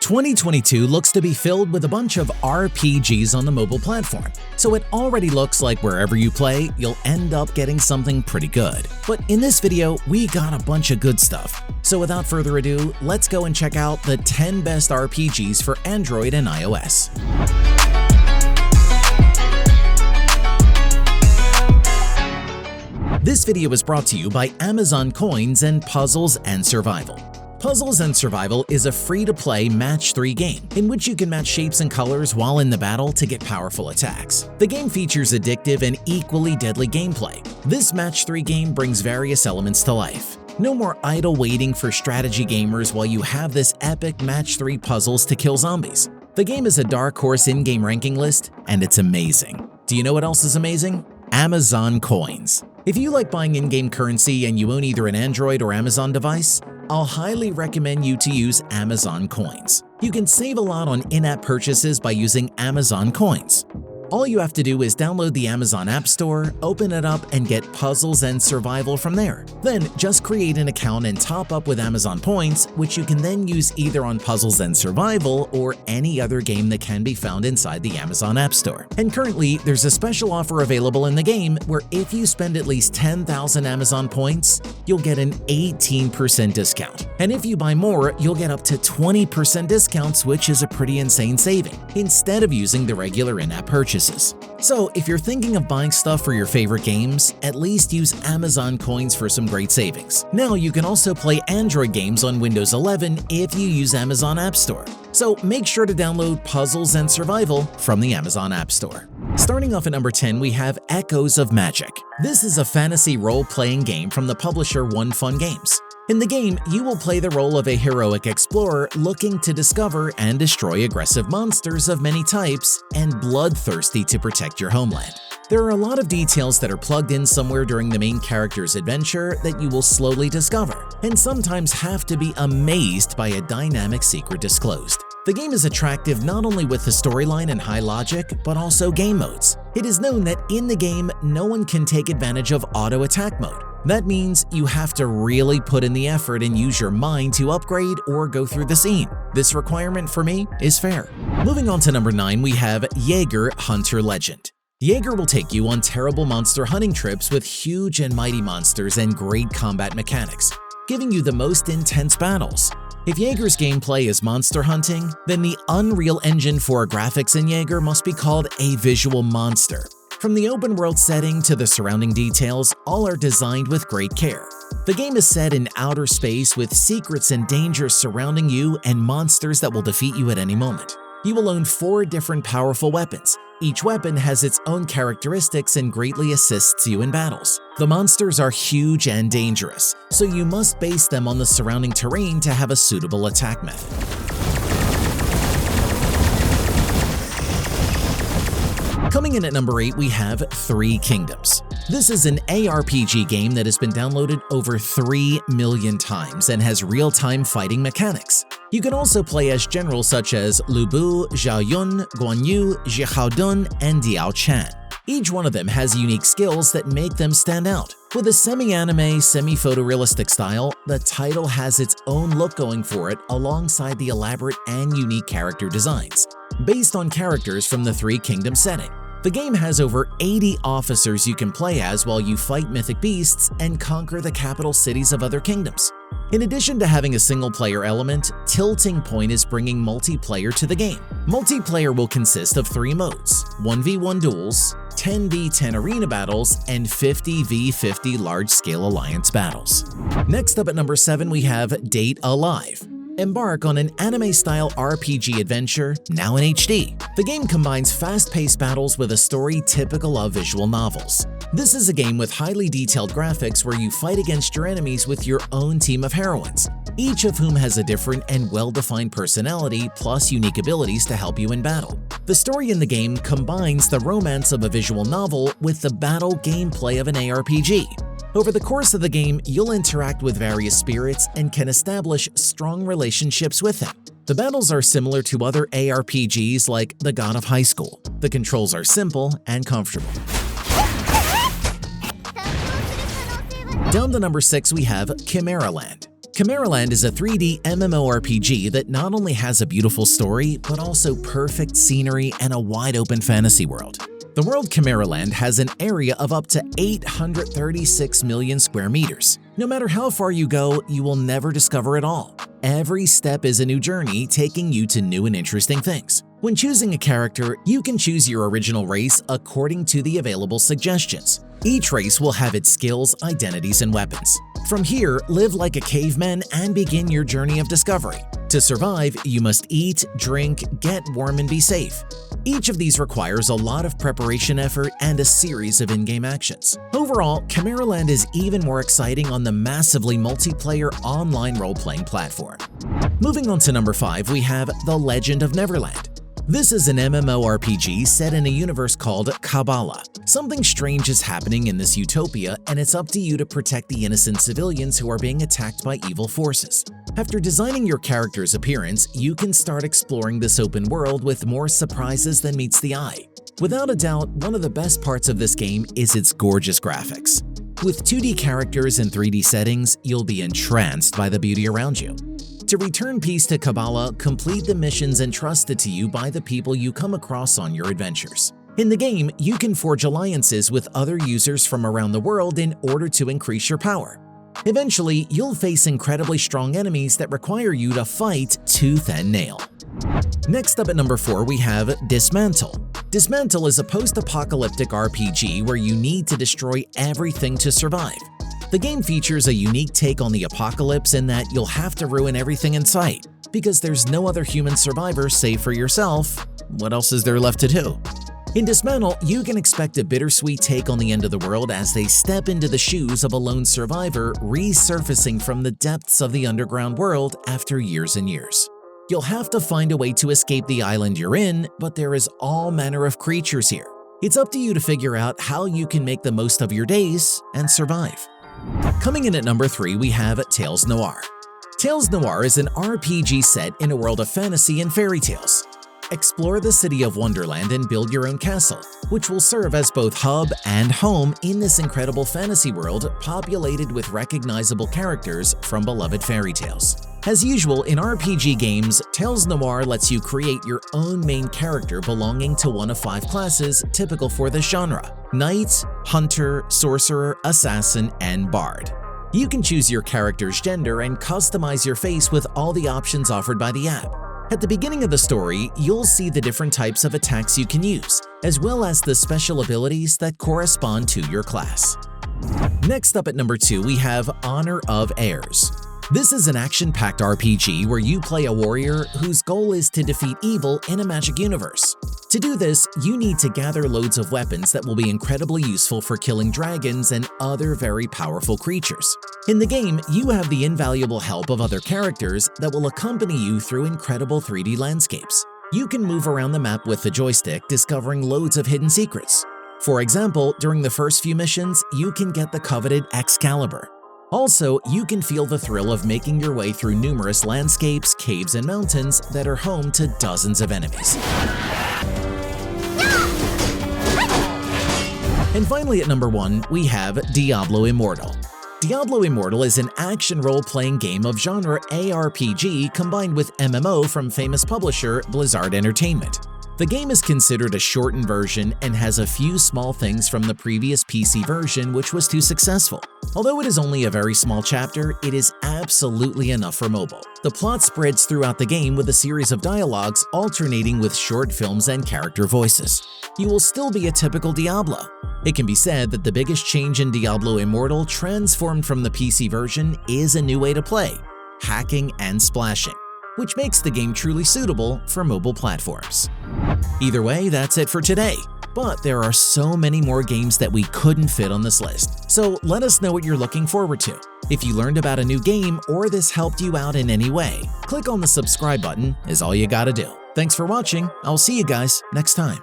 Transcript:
2022 looks to be filled with a bunch of RPGs on the mobile platform, so it already looks like wherever you play, you'll end up getting something pretty good. But in this video, we got a bunch of good stuff. So without further ado, let's go and check out the 10 best RPGs for Android and iOS. This video is brought to you by Amazon Coins and Puzzles and Survival. Puzzles and Survival is a free-to-play Match 3 game in which you can match shapes and colors while in the battle to get powerful attacks. The game features addictive and equally deadly gameplay. This Match 3 game brings various elements to life. No more idle waiting for strategy gamers while you have this epic Match 3 puzzles to kill zombies. The game is a dark horse in-game ranking list, and it's amazing. Do you know what else is amazing? Amazon Coins. If you like buying in-game currency and you own either an Android or Amazon device, I'll highly recommend you to use Amazon Coins. You can save a lot on in-app purchases by using Amazon Coins. All you have to do is download the Amazon Appstore, open it up, and get Puzzles and Survival from there. Then just create an account and top up with Amazon Points, which you can then use either on Puzzles and Survival or any other game that can be found inside the Amazon Appstore. And currently, there's a special offer available in the game where if you spend at least 10,000 Amazon Points, you'll get an 18% discount. And if you buy more, you'll get up to 20% discounts, which is a pretty insane saving, instead of using the regular in-app purchase. So if you're thinking of buying stuff for your favorite games, at least use Amazon Coins for some great savings. Now you can also play Android games on Windows 11 if you use Amazon App Store. So make sure to download Puzzles and Survival from the Amazon App Store. Starting off at number 10, we have Echoes of Magic. This is a fantasy role-playing game from the publisher One Fun Games. In the game, you will play the role of a heroic explorer looking to discover and destroy aggressive monsters of many types and bloodthirsty to protect your homeland. There are a lot of details that are plugged in somewhere during the main character's adventure that you will slowly discover, and sometimes have to be amazed by a dynamic secret disclosed. The game is attractive not only with the storyline and high logic, but also game modes. It is known that in the game, no one can take advantage of auto attack mode. That means you have to really put in the effort and use your mind to upgrade or go through the scene. This requirement for me is fair. Moving on to number 9, we have Jaeger Hunter Legend. Jaeger will take you on terrible monster hunting trips with huge and mighty monsters and great combat mechanics, giving you the most intense battles. If Jaeger's gameplay is monster hunting, then the Unreal Engine 4 graphics in Jaeger must be called a visual monster. From the open world setting to the surrounding details, all are designed with great care. The game is set in outer space with secrets and dangers surrounding you and monsters that will defeat you at any moment. You will own 4 different powerful weapons. Each weapon has its own characteristics and greatly assists you in battles. The monsters are huge and dangerous, so you must base them on the surrounding terrain to have a suitable attack method. Coming in at number 8, we have Three Kingdoms. This is an ARPG game that has been downloaded over 3 million times and has real-time fighting mechanics. You can also play as generals such as Lu Bu, Zhao Yun, Guan Yu, Zhihao Dun, and Diao Chan. Each one of them has unique skills that make them stand out. With a semi-anime, semi-photorealistic style, the title has its own look going for it alongside the elaborate and unique character designs, based on characters from the Three Kingdoms setting. The game has over 80 officers you can play as while you fight mythic beasts and conquer the capital cities of other kingdoms. In addition to having a single-player element, Tilting Point is bringing multiplayer to the game. Multiplayer will consist of 3 modes: 1v1 duels, 10v10 arena battles, and 50v50 large-scale alliance battles. Next up at number 7, we have Date Alive. Embark on an anime-style RPG adventure, now in HD. The game combines fast-paced battles with a story typical of visual novels. This is a game with highly detailed graphics where you fight against your enemies with your own team of heroines, each of whom has a different and well-defined personality plus unique abilities to help you in battle. The story in the game combines the romance of a visual novel with the battle gameplay of an ARPG. Over the course of the game, you'll interact with various spirits and can establish strong relationships with them. The battles are similar to other ARPGs like The God of High School. The controls are simple and comfortable. Down to number 6, we have Chimera Land. Chimeraland is a 3D MMORPG that not only has a beautiful story, but also perfect scenery and a wide-open fantasy world. The world Chimeraland has an area of up to 836 million square meters. No matter how far you go, you will never discover it all. Every step is a new journey, taking you to new and interesting things. When choosing a character, you can choose your original race according to the available suggestions. Each race will have its skills, identities, and weapons. From here, live like a caveman and begin your journey of discovery. To survive, you must eat, drink, get warm, and be safe. Each of these requires a lot of preparation effort and a series of in-game actions. Overall, Chimeraland is even more exciting on the massively multiplayer online role-playing platform. Moving on to number 5, we have The Legend of Neverland. This is an MMORPG set in a universe called Kabbalah. Something strange is happening in this utopia, and it's up to you to protect the innocent civilians who are being attacked by evil forces. After designing your character's appearance, you can start exploring this open world with more surprises than meets the eye. Without a doubt, one of the best parts of this game is its gorgeous graphics. With 2D characters and 3D settings, you'll be entranced by the beauty around you. To return peace to Kabbalah, complete the missions entrusted to you by the people you come across on your adventures. In the game, you can forge alliances with other users from around the world in order to increase your power. Eventually, you'll face incredibly strong enemies that require you to fight tooth and nail. Next up at number 4, we have Dismantle. Dismantle is a post-apocalyptic RPG where you need to destroy everything to survive. The game features a unique take on the apocalypse in that you'll have to ruin everything in sight. Because there's no other human survivor save for yourself, what else is there left to do? In Dismantle, you can expect a bittersweet take on the end of the world as they step into the shoes of a lone survivor resurfacing from the depths of the underground world after years and years. You'll have to find a way to escape the island you're in, but there is all manner of creatures here. It's up to you to figure out how you can make the most of your days and survive. Coming in at number 3, we have Tales Noir. Tales Noir is an RPG set in a world of fantasy and fairy tales. Explore the city of Wonderland and build your own castle, which will serve as both hub and home in this incredible fantasy world populated with recognizable characters from beloved fairy tales. As usual in RPG games, Tales Noir lets you create your own main character belonging to one of 5 classes typical for this genre: Knight, Hunter, Sorcerer, Assassin, and Bard. You can choose your character's gender and customize your face with all the options offered by the app. At the beginning of the story, you'll see the different types of attacks you can use, as well as the special abilities that correspond to your class. Next up at number 2, we have Honor of Heirs. This is an action-packed RPG where you play a warrior whose goal is to defeat evil in a magic universe. To do this, you need to gather loads of weapons that will be incredibly useful for killing dragons and other very powerful creatures. In the game, you have the invaluable help of other characters that will accompany you through incredible 3D landscapes. You can move around the map with the joystick, discovering loads of hidden secrets. For example, during the first few missions, you can get the coveted Excalibur. Also, you can feel the thrill of making your way through numerous landscapes, caves, and mountains that are home to dozens of enemies. And finally at number 1, we have Diablo Immortal. Diablo Immortal is an action role-playing game of genre ARPG combined with MMO from famous publisher Blizzard Entertainment. The game is considered a shortened version and has a few small things from the previous PC version which was too successful. Although it is only a very small chapter, it is absolutely enough for mobile. The plot spreads throughout the game with a series of dialogues alternating with short films and character voices. You will still be a typical Diablo. It can be said that the biggest change in Diablo Immortal transformed from the PC version is a new way to play: hacking and splashing, which makes the game truly suitable for mobile platforms. Either way, that's it for today. But there are so many more games that we couldn't fit on this list, so let us know what you're looking forward to. If you learned about a new game or this helped you out in any way, click on the subscribe button is all you gotta do. Thanks for watching, I'll see you guys next time.